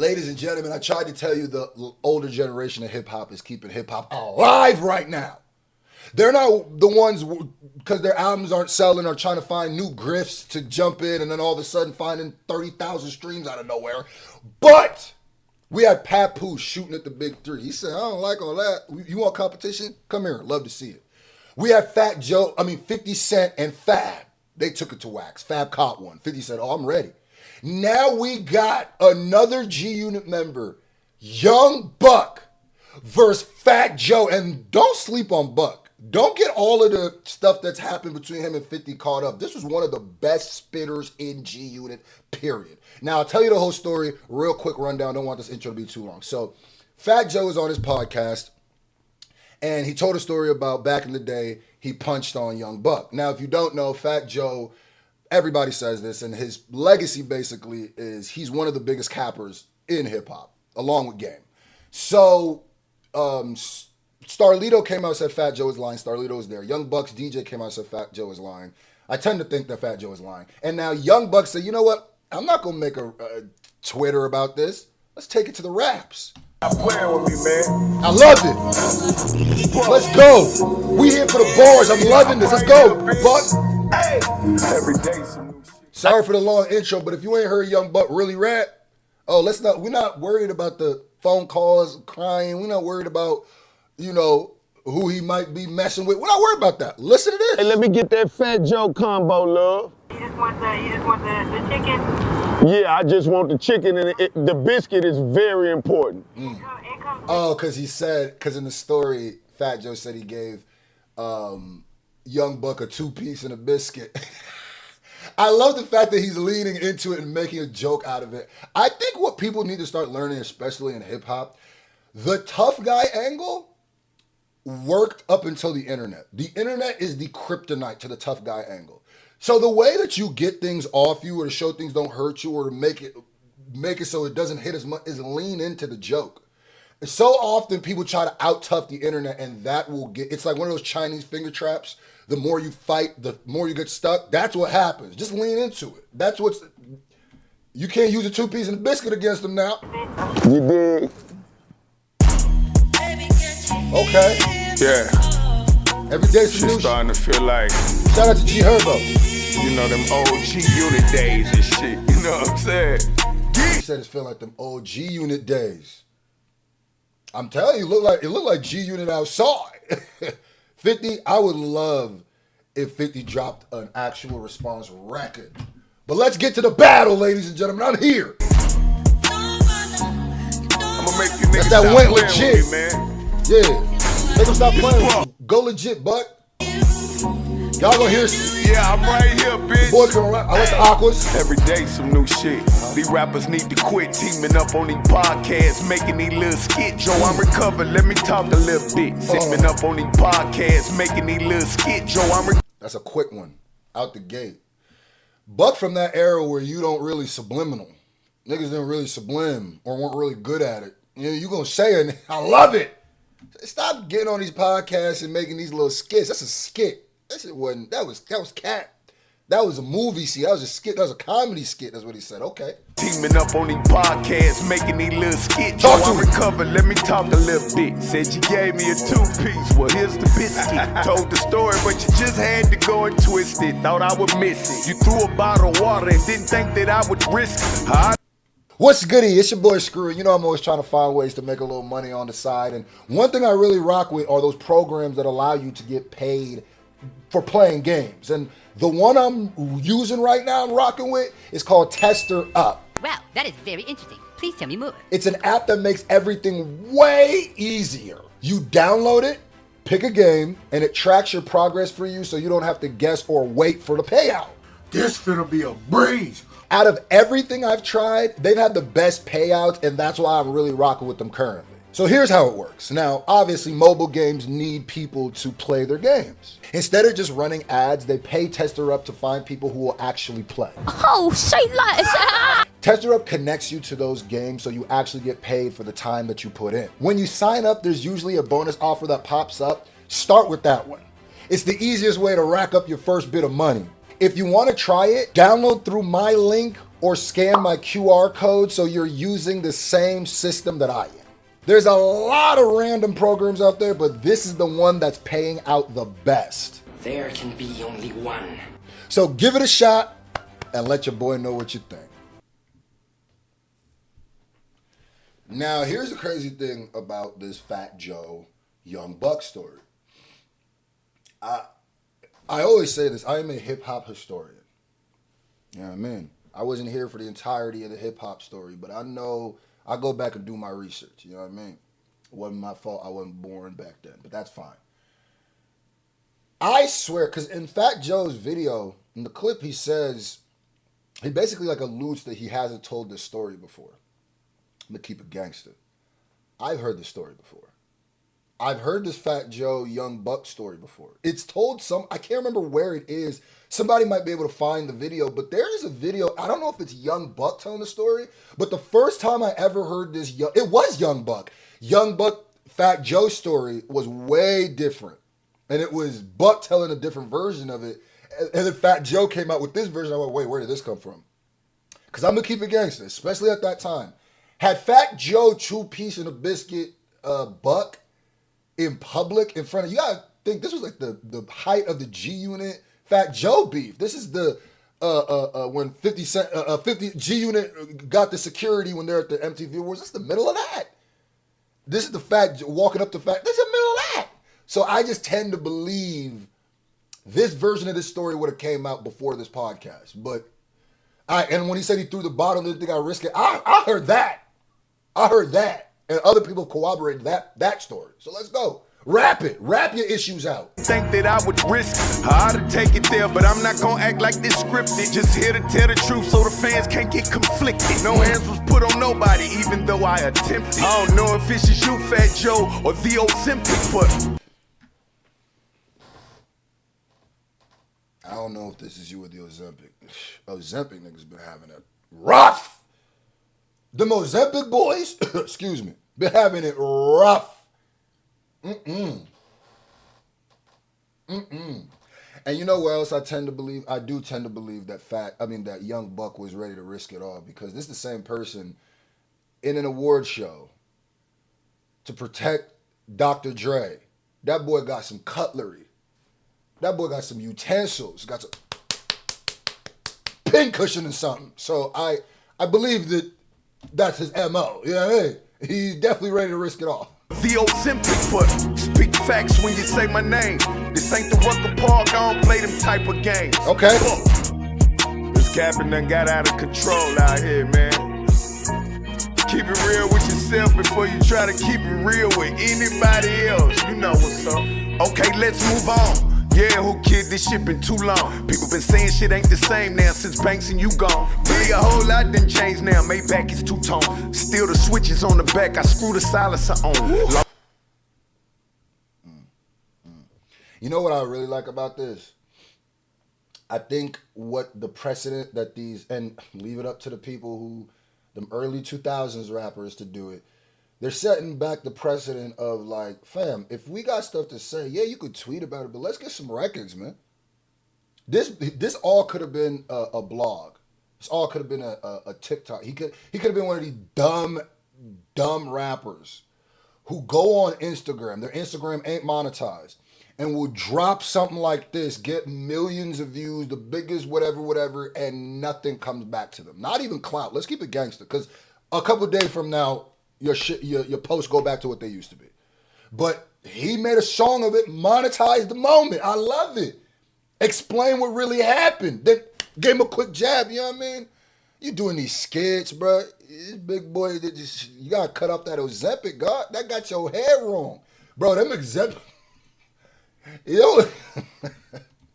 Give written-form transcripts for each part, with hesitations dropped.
Ladies and gentlemen, I tried to tell you the older generation of hip-hop is keeping hip-hop alive right now. They're not the ones, because their albums aren't selling, or trying to find new grifts to jump in and then all of a sudden finding 30,000 streams out of nowhere. But we had Papoose shooting at the big three. He said, I don't like all that. You want competition? Come here. Love to see it. We had 50 Cent and Fab. They took it to wax. Fab caught one. 50 said, oh, I'm ready. Now we got another G-Unit member, Young Buck versus Fat Joe. And don't sleep on Buck. Don't get all of the stuff that's happened between him and 50 caught up. This was one of the best spitters in G-Unit, period. Now, I'll tell you the whole story, real quick rundown. Don't want this intro to be too long. So, Fat Joe is on his podcast, and he told a story about back in the day, he punched on Young Buck. Now, if you don't know, Fat Joe, everybody says this, and his legacy basically is he's one of the biggest cappers in hip-hop, along with Game. So, Starlito came out and said Fat Joe is lying. Starlito was there. Young Buck's DJ came out and said Fat Joe is lying. I tend to think that Fat Joe is lying. And now Young Buck said, you know what? I'm not going to make a Twitter about this. Let's take it to the raps. Stop playing with me, man. I love it. Let's go. We here for the bars. I'm loving this. Let's go, Buck. Hey. Every day some new shit. Sorry for the long intro, but if you ain't heard Young Buck really rap, we're not worried about the phone calls, crying. We're not worried about, who he might be messing with. We're not worried about that. Listen to this. Hey, let me get that Fat Joe combo, love. You just want the chicken? Yeah, I just want the chicken, and the biscuit is very important. Oh, because in the story, Fat Joe said he gave Young Buck a 2-piece and a biscuit. I love the fact that he's leaning into it and making a joke out of it. I think what people need to start learning, especially in hip-hop, the tough guy angle worked up until the internet. The internet is the kryptonite to the tough guy angle. So the way that you get things off you, or to show things don't hurt you, or to make it so it doesn't hit as much, is lean into the joke. And so often people try to out-tough the internet, and that will it's like one of those Chinese finger traps. The more you fight, the more you get stuck. That's what happens. Just lean into it. You can't use a 2-piece and a biscuit against them now. You dig? Okay. Yeah. Every day some new Shit starting to feel like, Shout out to G Herbo. them old G-Unit days and shit. You know what I'm saying? He said it's feeling like them old G-Unit days. I'm telling you, it looked like G-Unit outside. 50, I would love if 50 dropped an actual response record. But let's get to the battle, ladies and gentlemen. I'm here. I'm gonna make you niggas That stop went playing legit. with me, man. Yeah. Make them stop playing with you. Go legit, Buck. Y'all gonna hear Yeah, I'm right here, bitch. boy coming around. I like the aquas. Every day some new shit. These rappers need to quit teaming up on these podcasts, making these little skits. Yo, I'm recovered, let me talk a little bit. Teaming up on these podcasts, making these little skits. Yo, That's a quick one. Out the gate. Buck from that era where you don't really subliminal. Niggas didn't really sublim or weren't really good at it. You gonna say it, I love it. Stop getting on these podcasts and making these little skits. That's a skit. That shit wasn't, that was cat. That was a movie skit. That was a skit. That was a comedy skit. That's what he said. Okay. teaming up on these podcasts, making these little skits. Yo, Talk to I'm me. recovered, let me talk a little bit. Said you gave me a 2-piece, well here's the biscuit. Told the story, but you just had to go and twist it. Thought I would miss it. You threw a bottle of water and didn't think that I would risk it. What's goody? It's your boy Screw. You know I'm always trying to find ways to make a little money on the side. And one thing I really rock with are those programs that allow you to get paid for playing games. And the one I'm using right now, I'm rocking with, is called Tester Up. Wow, that is very interesting. Please tell me more. It's an app that makes everything way easier. You download it, pick a game, and it tracks your progress for you so you don't have to guess or wait for the payout. This finna be a breeze. Out of everything I've tried, they've had the best payouts, and that's why I'm really rocking with them currently. So here's how it works. Now, obviously, mobile games need people to play their games. Instead of just running ads, they pay Tester Up to find people who will actually play. Oh, say less. Tester Up connects you to those games so you actually get paid for the time that you put in. When you sign up, there's usually a bonus offer that pops up. Start with that one. It's the easiest way to rack up your first bit of money. If you want to try it, download through my link or scan my QR code so you're using the same system that I am. There's a lot of random programs out there, but this is the one that's paying out the best. There can be only one. So give it a shot and let your boy know what you think. Now, here's the crazy thing about this Fat Joe Young Buck story. I always say this, I am a hip hop historian. You know what I mean? I wasn't here for the entirety of the hip hop story, but I know I go back and do my research. You know what I mean? It wasn't my fault. I wasn't born back then, but that's fine. I swear, because in Fat Joe's video, in the clip, he says, he basically like alludes that he hasn't told this story before. I'm gonna keep it gangster. I've heard this story before. I've heard this Fat Joe Young Buck story before. It's told I can't remember where it is. Somebody might be able to find the video, but there is a video. I don't know if it's Young Buck telling the story, but the first time I ever heard this, it was Young Buck. Young Buck Fat Joe story was way different. And it was Buck telling a different version of it. And then Fat Joe came out with this version. I went, wait, where did this come from? Because I'm going to keep it gangster, especially at that time. Had Fat Joe chew piece in a biscuit Buck in public in front of you, gotta think this was like the height of the G-Unit Fat Joe beef. This is the when 50 G-Unit got the security when they're at the MTV Awards. This is the middle of that. This is the Fat walking up to Fat. This is the middle of that. So I just tend to believe this version of this story would have came out before this podcast. But and when he said he threw the bottle, didn't think I risk it. I heard that. I heard that. And other people corroborated that story. So let's go. Rap it. Rap your issues out. Think that I would risk how to take it there, but I'm not gonna act like this scripted. Just here to tell the truth so the fans can't get conflicted. No hands was put on nobody, even though I attempted. I don't know if it's just you, Fat Joe, or the Ozempic, but I don't know if this is you or the Ozempic. Ozempic niggas been having it rough. The Ozempic boys, excuse me, been having it rough. And you know what else I tend to believe? I do tend to believe that Young Buck was ready to risk it all, because this is the same person in an award show to protect Dr. Dre. That boy got some cutlery. That boy got some utensils. Got some pincushion or something. So I believe that's his MO. You know what I mean? He's definitely ready to risk it all. the Ozempic, but speak facts when you say my name. This ain't the Rucker Park, I don't play them type of games. Okay. This capping done got out of control out here, man. Keep it real with yourself before you try to keep it real with anybody else. You know what's up. Okay, let's move on. Yeah, who kid, this shit been too long. People been saying shit ain't the same now since Banks and you gone. Really a whole lot done changed now. Maybach is two-tone. Still the switches on the back. I screw the silencer on. You know what I really like about this? I think what the precedent that these, and leave it up to the people who, them early 2000s rappers to do it, they're setting back the precedent of like, fam, if we got stuff to say, yeah, you could tweet about it, but let's get some records, man. This all could have been a blog. This all could have been a TikTok. He could have been one of these dumb rappers who go on Instagram. Their Instagram ain't monetized, and will drop something like this, get millions of views, the biggest whatever, and nothing comes back to them. Not even clout. Let's keep it gangster, because a couple of days from now, your posts go back to what they used to be. But he made a song of it, monetized the moment. I love it. Explain what really happened. Then gave him a quick jab, you know what I mean? You doing these skits, bro. This big boy, you gotta cut off that Ozempic, God. That got your hair wrong. Bro, them Ozempic. Yo.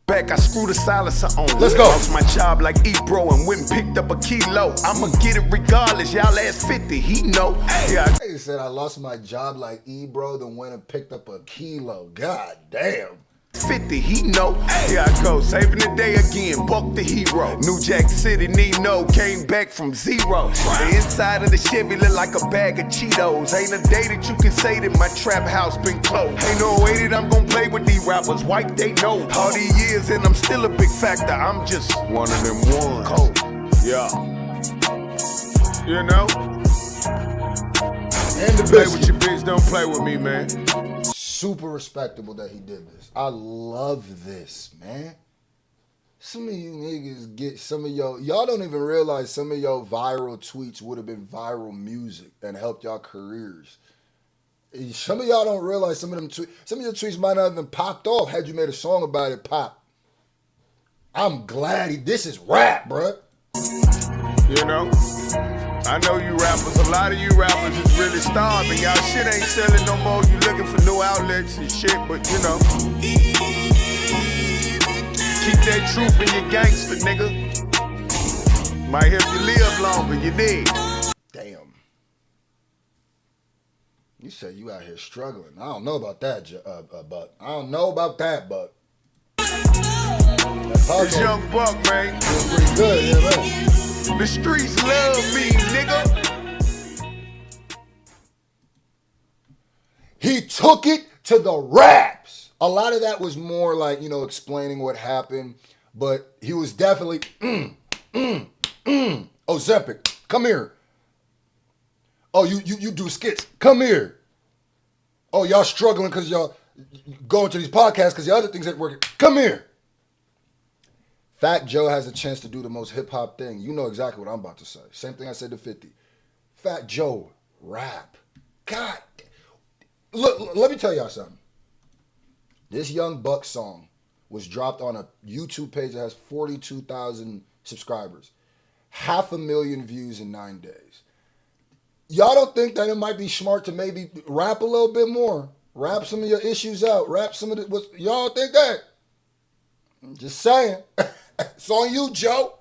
Back, I screw the silencer on. Let's go. Lost my job like E-Bro and went and picked up a kilo. I'ma get it regardless. Y'all ask 50, he know. Yeah. He said I lost my job like E-Bro, then went and picked up a kilo. God damn. 50, he know. Here I go, saving the day again, Buck the hero. New Jack City, Nino, came back from zero. The inside of the Chevy look like a bag of Cheetos. Ain't a day that you can say that my trap house been closed. Ain't no way that I'm gonna play with these rappers, white they know. All these years and I'm still a big factor, I'm just one of them ones. Cold. Yeah. You know? And the Play best. with your bitch, don't play with me, man. Super respectable that he did this. I love this, man. Some of you niggas get y'all don't even realize some of your viral tweets would have been viral music and helped y'all careers. Some of y'all don't realize some of your tweets might not have even popped off had you made a song about it pop. I'm glad this is rap, bruh. You know? I know you rappers, a lot of you rappers is really starving. Y'all shit ain't selling no more. You looking for new outlets and shit, but you know. Keep that truth in your gangster, nigga. Might help you live longer, you dig? Damn. You say you out here struggling. I don't know about that, Buck. I don't know about that, Buck. It's Young Buck, man. It's pretty good, yeah, man. The streets love me, nigga. He took it to the raps. A lot of that was more like, explaining what happened, but he was definitely, Ozempic, come here. Oh, you do skits, come here. Oh, y'all struggling because y'all going to these podcasts because the other things ain't working, come here. Fat Joe has a chance to do the most hip-hop thing. You know exactly what I'm about to say. Same thing I said to 50. Fat Joe, rap. God. Look, let me tell y'all something. This Young Buck song was dropped on a YouTube page that has 42,000 subscribers. 500,000 views in 9 days. Y'all don't think that it might be smart to maybe rap a little bit more? Rap some of your issues out. Rap some of y'all think that? I'm just saying. It's on you, Joe.